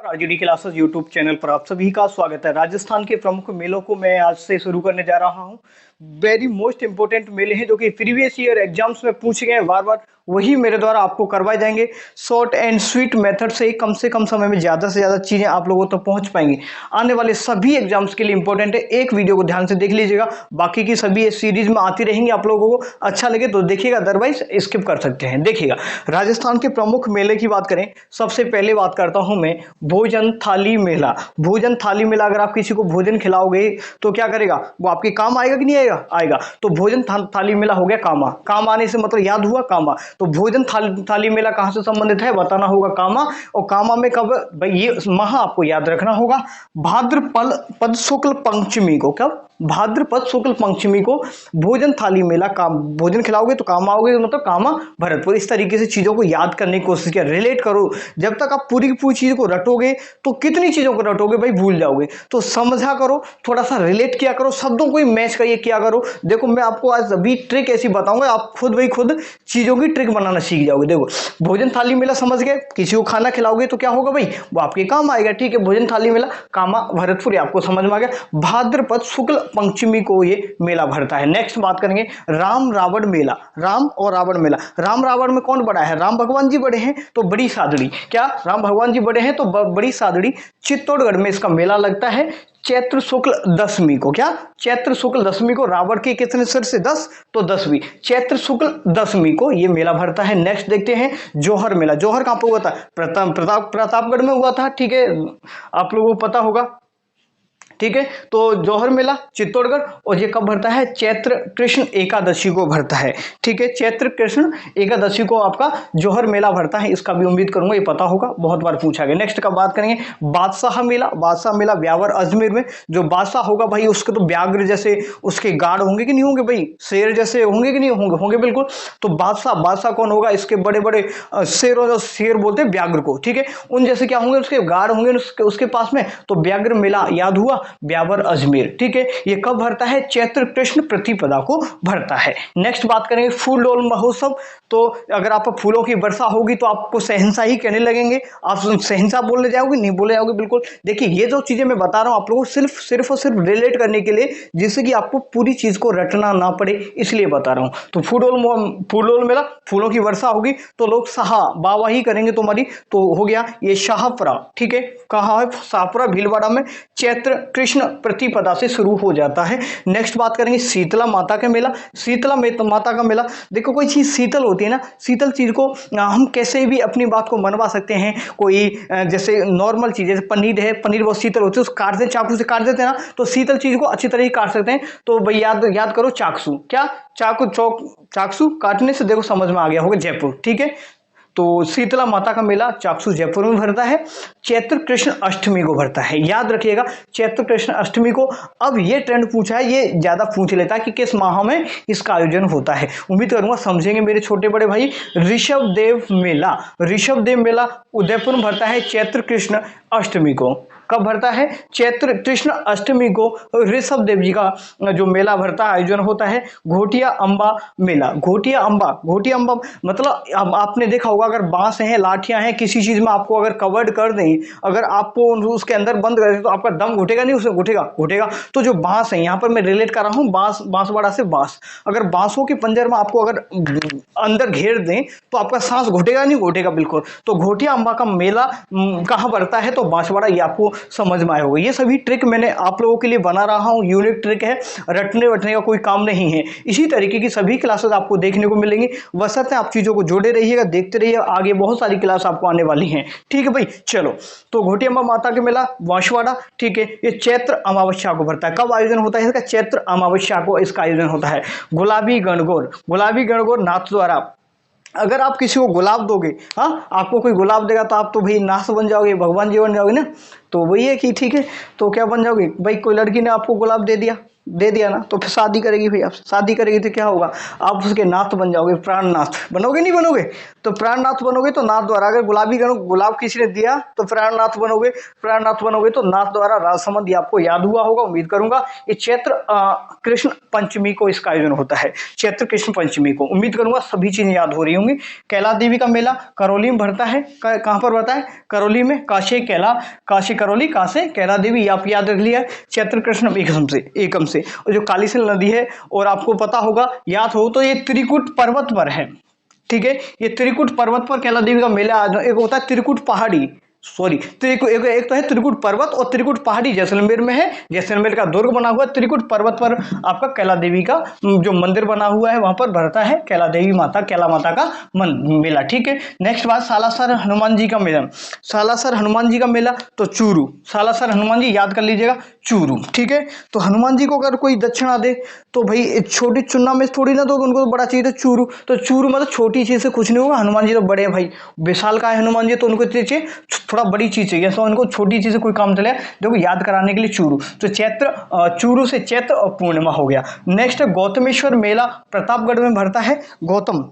RJD classes YouTube channel पर आप सभी का स्वागत है। राजस्थान के प्रमुख मेलों को मैं आज से शुरू करने जा रहा हूं। वेरी मोस्ट इंपोर्टेंट मेले हैं जो कि प्रीवियस ईयर एग्जाम्स में पूछे गए बार बार, वही मेरे द्वारा आपको करवाए जाएंगे। शॉर्ट एंड स्वीट मेथड से कम समय में ज़्यादा से ज़्यादा चीज़ें आप लोगों तक तो पहुंच पाएंगी। आने वाले सभी एग्जाम्स के लिए इंपॉर्टेंट है। एक वीडियो को ध्यान से देख लीजिएगा, बाकी की सभी इस सीरीज में आती रहेंगी। आप लोगों को अच्छा लगे तो देखिएगा, अदरवाइज स्किप कर सकते हैं। देखिएगा, राजस्थान के प्रमुख मेले की बात करें, सबसे पहले बात करता हूं मैं भोजन थाली मेला। भोजन थाली मेला, अगर आप किसी को भोजन खिलाओगे तो क्या करेगा, वो आपके काम आएगा कि नहीं आएगा? आएगा। तो भोजन थाली मेला हो गया कामा। काम आने से मतलब याद हुआ कामा। तो भोजन थाली मेला कहां से संबंधित है बताना होगा, कामा। और कामा में कब, भाई ये माह आपको याद रखना होगा, भाद्रपद शुक्ल पंचमी को। कब? भाद्रपद शुक्ल पंचमी को भोजन थाली मेला। काम, भोजन खिलाओगे तो काम आओगे, मतलब कामा भरतपुर। इस तरीके से चीजों को याद करने की कोशिश किया, रिलेट करो। जब तक आप पूरी की पूरी चीजों को रटोगे तो कितनी चीजों को रटोगे भाई, भूल जाओगे। तो समझा करो, थोड़ा सा रिलेट किया करो, शब्दों को ही मैच करिए किया करो। देखो, मैं आपको आज अभी ट्रिक ऐसी बताऊंगा, आप खुद चीजों की ट्रिक बनाना सीख जाओगे। देखो, भोजन थाली मेला समझ गए, किसी को खाना खिलाओगे तो क्या होगा भाई, वो आपके काम आएगा। ठीक है, भोजन थाली मेला कामा भरतपुर, आपको समझ में आ गया। भाद्रपद शुक्ल पंचमी को ये मेला भरता है। नेक्स्ट बात करेंगे राम रावण मेला। राम और रावण मेला। राम रावण में कौन बड़ा है? राम भगवान जी बड़े हैं तो बड़ी सादड़ी। क्या राम भगवान जी बड़े हैं तो बड़ी सादड़ी। चित्तौड़गढ़ में इसका मेला लगता है चैत्र शुक्ल दशमी को। क्या? चैत्र शुक्ल दशमी को। रावण के कितने सिर से? 10, तो 10वीं चैत्र शुक्ल दशमी को ये मेला भरता है। नेक्स्ट देखते हैं जौहर मेला। जौहर कहां पर हुआ था? प्रतापगढ़ में हुआ था। ठीक है, आप लोगों को पता होगा। ठीक है, तो जौहर मेला चित्तौड़गढ़, और ये कब भरता है? चैत्र कृष्ण एकादशी को भरता है। ठीक है, चैत्र कृष्ण एकादशी को आपका जौहर मेला भरता है। इसका भी उम्मीद करूंगा ये पता होगा, बहुत बार पूछा गया। नेक्स्ट का बात करेंगे बादशाह मेला। बादशाह मेला ब्यावर अजमेर में। जो बादशाह होगा भाई, उसके तो व्याघ्र जैसे उसके गार्ड होंगे कि नहीं होंगे भाई, शेर जैसे होंगे कि नहीं होंगे? होंगे बिल्कुल। तो बादशाह कौन होगा? इसके बड़े बड़े शेरों, जो शेर बोलते हैं व्याघ्र को। ठीक है, उन जैसे क्या होंगे, उसके गार्ड होंगे उसके पास में। तो व्याघ्र मेला याद हुआ, ब्यावर अजमेर। ठीक है, ये कब भरता है? चैत्र कृष्ण प्रतिपदा को भरता है। नेक्स्ट बात करेंगे फूल डोल महोत्सव। तो अगर आप फूलों की वर्षा होगी तो आपको शहंशाही कहने लगेंगे, आप शहंशाह बोलने जाओगे, नहीं बोले जाओगे बिल्कुल। देखिए, ये जो चीजें मैं बता रहा हूं आप लोगों को सिर्फ और सिर्फ रिलेट करने के लिए, जिससे कि आपको पूरी चीज को रटना ना पड़े, इसलिए बता रहा हूं। तो फूल डोल मेला, फूलों की वर्षा होगी तो लोग वाहवाही करेंगे तुम्हारी, तो हो गया ये शाहपुरा। ठीक है, कहाँ है? शाहपुरा भीलवाड़ा में। चैत्र कृष्ण प्रतिपदा से शुरू हो जाता है। नेक्स्ट बात करेंगे शीतला माता का मेला। शीतला माता का मेला, देखो कोई चीज शीतल होती है ना, शीतल चीज को हम कैसे भी अपनी बात को मनवा सकते हैं। कोई जैसे नॉर्मल चीज, जैसे पनीर है, पनीर बहुत शीतल होती है, उसको काटते हैं, चाकू से काट देते हैं ना, तो शीतल चीज को अच्छी तरह काट सकते हैं। तो भाई याद करो, चाकसू। क्या? चाकसू काटने से देखो समझ में आ गया होगा, जयपुर। ठीक है, तो शीतला माता का मेला चाकसू जयपुर में भरता है। चैत्र कृष्ण अष्टमी को भरता है, याद रखिएगा, चैत्र कृष्ण अष्टमी को। अब ये ट्रेंड पूछा है, ये ज्यादा पूछ लेता है कि किस माह में इसका आयोजन होता है। उम्मीद करूंगा समझेंगे मेरे छोटे बड़े भाई। ऋषभ देव मेला उदयपुर में भरता है चैत्र कृष्ण अष्टमी को। कब भरता है? चैत्र कृष्ण अष्टमी को ऋषभ देव जी का जो मेला भरता है, आयोजन होता है। घोटिया अंबा मेला। घोटिया अंबा मतलब अब आपने देखा होगा, अगर बांस हैं, लाठियां हैं, किसी चीज में आपको अगर कवर्ड कर दें, अगर आपको उसके अंदर बंद कर दें तो आपका दम घुटेगा नहीं? उसमें घुटेगा। तो जो बांस है, यहाँ पर मैं रिलेट कर रहा हूँ बांसवाड़ा से बांस। अगर बांसों के पंजर में आपको अगर अंदर घेर दें तो आपका सांस घुटेगा नहीं? घुटेगा बिल्कुल। तो घोटिया अंबा का मेला कहाँ भरता है? तो बांसवाड़ा। ये आपको समझ में आया होगा। ये सभी ट्रिक मैंने आप लोगों के लिए बना रहा हूं, यूनिक ट्रिक है, रटने वटने का कोई काम नहीं है। इसी तरीके की सभी क्लासेस आपको देखने को मिलेंगी, बशर्ते आप चीजों को जोड़े रहिएगा, देखते रहिए, आगे बहुत सारी क्लास आपको आने वाली हैं। ठीक है भाई, चलो। तो घोटिया अंबा माता के मेला बांसवाड़ा। ठीक है, ये चैत्र अमावस्या को भरता है। कब आयोजन होता है इसका? चैत्र अमावस्या को इसका आयोजन होता है। गुलाबी गणगौर नाथ द्वारा। अगर आप किसी को गुलाब दोगे, हाँ, आपको कोई गुलाब देगा तो आप तो भाई नाथ बन जाओगे, भगवान जी बन जाओगे ना। तो वही है कि ठीक है, तो क्या बन जाओगे भाई, कोई लड़की ने आपको गुलाब दे दिया ना, तो फिर शादी करेगी भाई आपसे, शादी करेगी तो क्या होगा, आप उसके नाथ बन जाओगे, प्राणनाथ बनोगे, नहीं बनोगे? तो प्राणनाथ बनोगे तो नाथ द्वारा, अगर गुलाब किसी ने दिया तो प्राणनाथ बनोगे, प्राणनाथ बनोगे तो नाथ द्वारा राजसमंद, ये आपको याद हुआ होगा उम्मीद करूंगा। ये चैत्र कृष्ण पंचमी को इसका आयोजन होता है, चैत्र कृष्ण पंचमी को, उम्मीद करूंगा सभी चीजें याद हो रही होंगी। कैला देवी का मेला करौली में भरता है, कहां पर भरता है? करौली में, काशी कैला, काशी करौली, कासे कैला देवी, आप याद रख लिया। चैत्र कृष्ण एकम से, और जो कालीसिंध नदी है, और आपको पता होगा, याद हो तो, ये त्रिकुट पर्वत पर है, ठीक है, ये त्रिकुट पर्वत पर कैला देवी का मेला, एक होता है त्रिकुट पहाड़ी, सॉरी एक तो है त्रिकुट पर्वत, और त्रिकुट पहाड़ी जैसलमेर में है, जैसलमेर का दुर्ग बना हुआ है, त्रिकुट पर्वत पर आपका कैला देवी का जो मंदिर बना हुआ है, वहां पर भरता है कैला माता का मेला, ठीक है। नेक्स्ट बात, सालासर हनुमान जी का मेला, सालासर हनुमान जी का मेला तो चूरू, सालासर हनुमान जी याद कर लीजिएगा, चूरू, ठीक है। तो हनुमान जी को अगर कोई दक्षिणा दे तो भाई छोटी चुन्ना में थोड़ी ना, तो उनको तो बड़ा चाहिए, तो चूरू मतलब छोटी चीज से कुछ नहीं होगा, हनुमान जी तो बड़े हैं भाई, विशाल का है हनुमान जी, तो उनको चाहिए थोड़ा बड़ी चीज चाहिए, तो उनको छोटी चीज से कोई काम चले, देखो याद कराने के लिए चूरू, तो चूरू से चैत्र और पूर्णिमा हो गया। नेक्स्ट गौतमेश्वर मेला प्रतापगढ़ में भरता है, गौतम।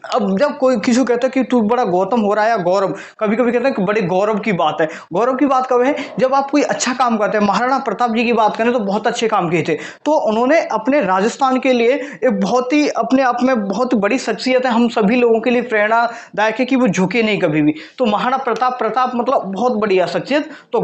अब जब कोई किसी को कहता है कि तू बड़ा गौतम हो रहा है, या गौरव, कभी कभी कहते हैं कि बड़े गौरव की बात है, गौरव की बात कब है? जब आप कोई अच्छा काम करते हैं। महाराणा प्रताप जी की बात करें तो बहुत अच्छे काम किए थे, तो उन्होंने अपने राजस्थान के लिए एक बहुत ही अपने आप में बहुत बड़ी शख्सियत है, हम सभी लोगों के लिए प्रेरणादायक है कि वो झुके नहीं कभी भी। तो महाराणा प्रताप मतलब बहुत बढ़िया शख्सियत। तो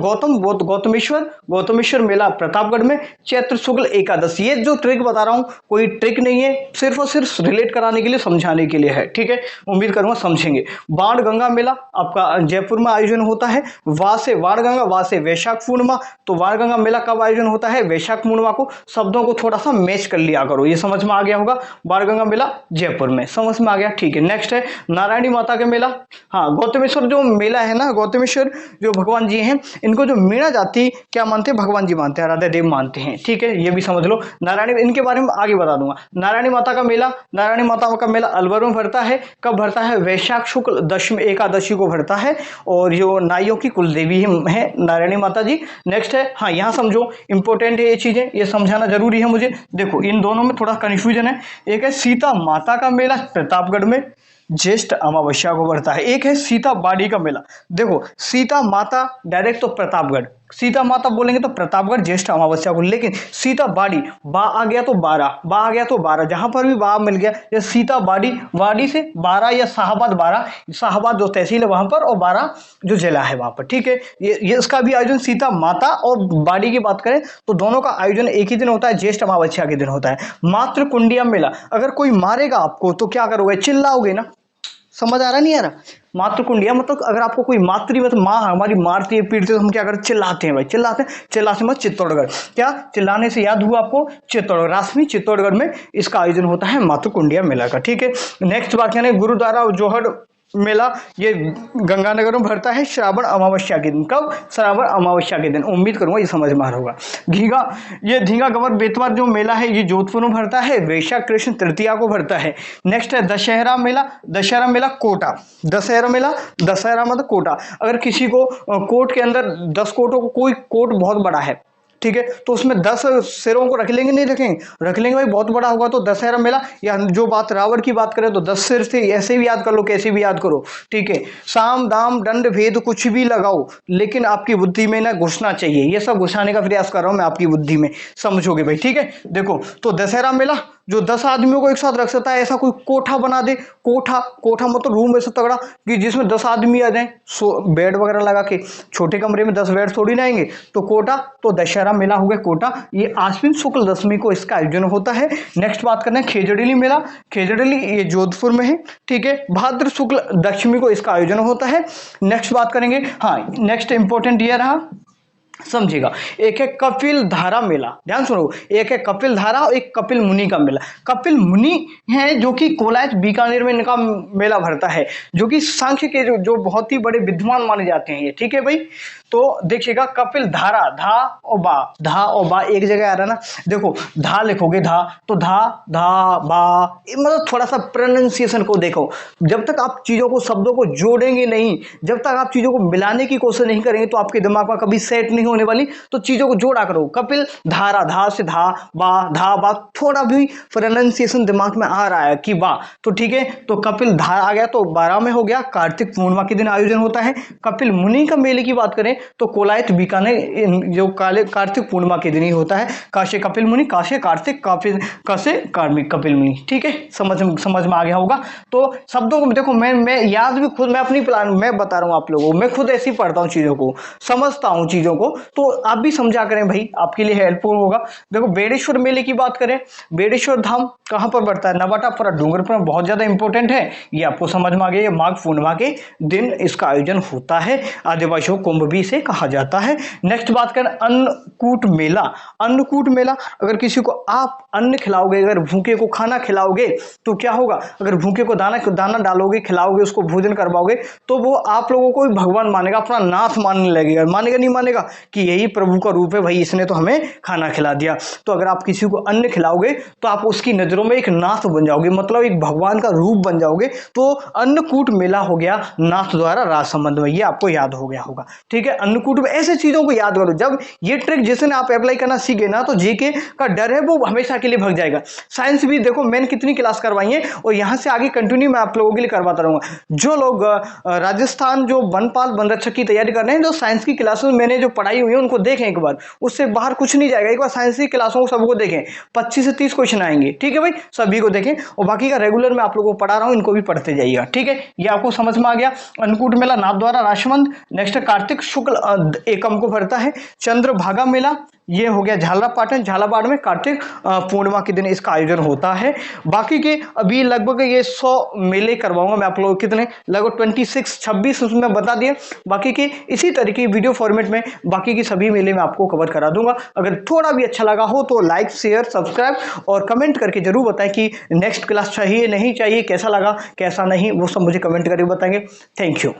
गौतमेश्वर मेला प्रतापगढ़ में चैत्र शुक्ल एकादशी। ये जो ट्रिक बता रहा हूं कोई ट्रिक नहीं है, सिर्फ और सिर्फ रिलेट कराने के लिए, समझाने के लिए है, ठीक है, उम्मीद करूंगा समझेंगे। बाण गंगा मेला आपका जयपुर में आयोजन होता है, वाण से वैशाख पूर्णिमा। तो वाण गंगा मेला कब आयोजन होता है? वैशाख पूर्णिमा को। शब्दों को थोड़ा सा मैच कर लिया करो, ये समझ में आ गया होगा। बाण गंगा मेला जयपुर में, समझ में आ गया, ठीक है। नेक्स्ट है नारायणी माता का मेला। हाँ, गौतमेश्वर जो मेला है ना, गौतमेश्वर जो भगवान जी हैं, इनको जो मीणा जाति क्या मानते हैं? भगवान जी मानते हैं, राधा देव मानते हैं, ठीक है, ये भी समझ लो। नारायणी, इनके बारे में आगे बता दूंगा। नारायणी माता का मेला अलवर में भरता है। कब भरता है? वैशाख शुक्ल दशमी एकादशी को भरता है, और जो नाइयों की कुलदेवी है नारायणी माता जी। नेक्स्ट है, हाँ यहाँ समझो, इंपॉर्टेंट है ये चीजें, ये समझाना जरूरी है मुझे। देखो इन दोनों में थोड़ा कंफ्यूजन है। एक है सीता माता का मेला प्रतापगढ़ में, ज्येष्ठ अमावस्या को भरता है। एक है सीता बाड़ी का मेला। देखो सीता माता डायरेक्ट तो प्रतापगढ़, सीता माता बोलेंगे तो प्रतापगढ़ ज्येष्ठ अमावस्या को, लेकिन सीता बाड़ी, बा आ गया तो 12, जहां पर भी बा मिल गया, जैसे सीता बाड़ी से 12 या शाहबाद जो तहसील है वहां पर, और 12 जो जिला है वहां पर, ठीक है। ये इसका भी आयोजन सीता माता और बाड़ी की बात करें तो दोनों का आयोजन एक ही दिन होता है, ज्येष्ठ अमावस्या के दिन होता है। मातृ कुंडिया मेला, अगर कोई मारेगा आपको तो क्या करोगे? चिल्लाओगे ना, समझ आ रहा नहीं आ रहा? मातृ कुंडिया मतलब अगर आपको कोई मतलब माँ हमारी मारती है, पीटती है, तो हम क्या करते? चिल्लाते हैं भाई, चिल्लाते मत। चित्तौड़गढ़, क्या चिल्लाने से याद हुआ आपको? चित्तौड़गढ़, रासमी चित्तौड़गढ़ में इसका आयोजन होता है मातृ कुंडिया मेला का, ठीक है। नेक्स्ट बात कहने, गुरुद्वारा और जोहड़ मेला, ये गंगानगर में भरता है श्रावण अमावस्या के दिन। कब? श्रावण अमावस्या के दिन, उम्मीद करूंगा ये समझ में आ रहा होगा। धींगा गवर बेतवा जो मेला है ये जोधपुर में भरता है, वैशाख कृष्ण तृतीया को भरता है। नेक्स्ट है दशहरा मेला कोटा, दशहरा मतलब कोटा। अगर किसी को कोट के अंदर 10 कोटों को, कोई कोट बहुत बड़ा है, ठीक है, तो उसमें 10 सिरों को रख लेंगे, नहीं रख लेंगे भाई, बहुत बड़ा होगा तो दशहरा मेला। या जो बात रावण की बात करें तो 10 सिर थे, ऐसे भी याद कर लो, कैसे भी याद करो, ठीक है। साम दाम दंड भेद कुछ भी लगाओ, लेकिन आपकी बुद्धि में ना घुसना चाहिए। ये सब घुसाने का प्रयास कर रहा हूं मैं आपकी बुद्धि में, समझोगे भाई, ठीक है। देखो तो दशहरा मेला जो 10 आदमियों को एक साथ रख सकता है, ऐसा कोई कोठा बना दे। कोठा मतलब रूम ऐसा तगड़ा कि जिसमें 10 आदमी आ जाए, बेड वगैरह लगा के। छोटे कमरे में 10 बेड थोड़ी ना आएंगे, तो कोटा, तो दशहरा मेला हो गया कोटा। ये आश्विन शुक्ल दशमी को इसका आयोजन होता है। नेक्स्ट बात करना है खेजड़ीली मेला, खेजड़ीली ये जोधपुर में है, ठीक है। भाद्र शुक्ल दशमी को इसका आयोजन होता है। नेक्स्ट बात करेंगे, हाँ नेक्स्ट इंपॉर्टेंट ये रहा समझिएगा। एक है कपिल धारा मेला, ध्यान सुनो, एक है कपिल धारा और एक कपिल मुनि का मेला। कपिल मुनि है जो कि कोलायत बीकानेर में इनका मेला भरता है, जो कि सांख्य के जो बहुत ही बड़े विद्वान माने जाते हैं ये, ठीक है भाई। तो देखिएगा कपिल धारा, धा और बा एक जगह आ रहा है ना, देखो धा लिखोगे धा तो धा धा बा, मतलब थोड़ा सा प्रोनाउंसिएशन को देखो। जब तक आप चीजों को, शब्दों को जोड़ेंगे नहीं, जब तक आप चीजों को मिलाने की कोशिश नहीं करेंगे तो आपके दिमाग में कभी सेट नहीं होने वाली। तो चीजों को जोड़ा करो। कपिल धारा, धा से धा बा, थोड़ा भी प्रोनाउंसिएशन दिमाग में आ रहा है कि बा, तो ठीक है। तो कपिल धारा आ गया तो 12 में हो गया, कार्तिक पूर्णिमा के दिन आयोजन होता है। कपिल मुनि का मेले की बात करें तो कोलायत बीकानेर जो कार्तिक पूर्णिमा के दिन ही होता है। काशे कपिल मुनि, काशे कार्तिक, काशे कार्मिक कपिल मुनि, ठीक है। समझ में आ गया होगा। तो शब्दों को देखो, मैं याद भी खुद, मैं अपनी प्लान मैं बता रहा हूं आप लोगों को, मैं खुद ऐसे ही पढ़ता हूं चीजों को, समझता हूं चीजों को, तो आप भी समझा करें भाई, आपके लिए हेल्पफुल होगा। देखो बेड़ेश्वर मेले की बात करें, बेड़ेश्वर धाम कहां पर पड़ता है? नवाटापुरा डूंगरपुर में, बहुत ज्यादा इंपॉर्टेंट है ये, आपको समझ में आ गया। ये माघ पूर्णिमा के दिन इसका आयोजन होता है। आदिवासियों कुंभ भी इसे कहा जाता है। नेक्स्ट बात करें अन्नकूट मेला। अन्नकूट मेला, अगर किसी को आप अन्न खिलाओगे, अगर भूखे को खाना खिलाओगे तो क्या होगा? अगर भूखे को दाना डालोगे, खिलाओगे, उसको भोजन करवाओगे, तो वो आप लोगों को भगवान मानेगा, अपना नाथ मानने लगेगा। मानेगा नहीं मानेगा कि यही प्रभु का रूप है भाई, इसने तो हमें खाना खिला दिया। तो अगर आप किसी को अन्न खिलाओगे तो आप उसकी नजरों में एक नाथ बन जाओगे, मतलब एक भगवान का रूप बन जाओगे। तो अन्नकूट मेला हो गया नाथ द्वारा राज संबंध में, ये आपको याद हो गया होगा, ठीक है। अन्नकूट में ऐसे चीजों को याद करो, जब ये ट्रिक जैसे ना आप अप्लाई करना सीखे ना, तो जीके का डर है वो हमेशा के लिए भाग जाएगा। साइंस भी देखो मैंने कितनी क्लास करवाई है, और यहां से आगे कंटिन्यू मैं आप लोगों के लिए करवाता रहूंगा। जो लोग राजस्थान जो वनपाल वन रक्षक की तैयारी कर रहे हैं, जो साइंस की क्लासेस मैंने जो पढ़ाई हुई है उनको देखें एक बार, उससे बाहर कुछ नहीं जाएगा। एक बार साइंस की क्लासों को सबको देखें, 25 से 30 क्वेश्चन आएंगे, ठीक है भाई, सभी को देखें। और बाकी का रेगुलर मैं आप लोगों को पढ़ा रहा हूं, इनको भी पढ़ते जाइएगा, ठीक है। ये आपको समझ में आ गया। अन्नकूट मेला नाथ द्वारा राजसमंद। नेक्स्ट कार्तिक शुक्ल एकम को भरता है। चंद्रभागा मेला, ये हो गया झालरापाटन, झालावाड़ में कार्तिक पूर्णिमा के दिन इसका आयोजन होता है। बाकी के अभी लगभग ये 100 मेले करवाऊंगा मैं आप लोगों को, कितने लगभग 26 उसमें बता दिए। बाकी के इसी तरीके वीडियो फॉर्मेट में बाकी की सभी मेले में आपको कवर करा दूंगा। अगर थोड़ा भी अच्छा लगा हो तो लाइक शेयर सब्सक्राइब और कमेंट करके जरूर बताएं कि नेक्स्ट क्लास चाहिए नहीं चाहिए, कैसा लगा कैसा नहीं, वो सब मुझे कमेंट करके बताएंगे। Thank you.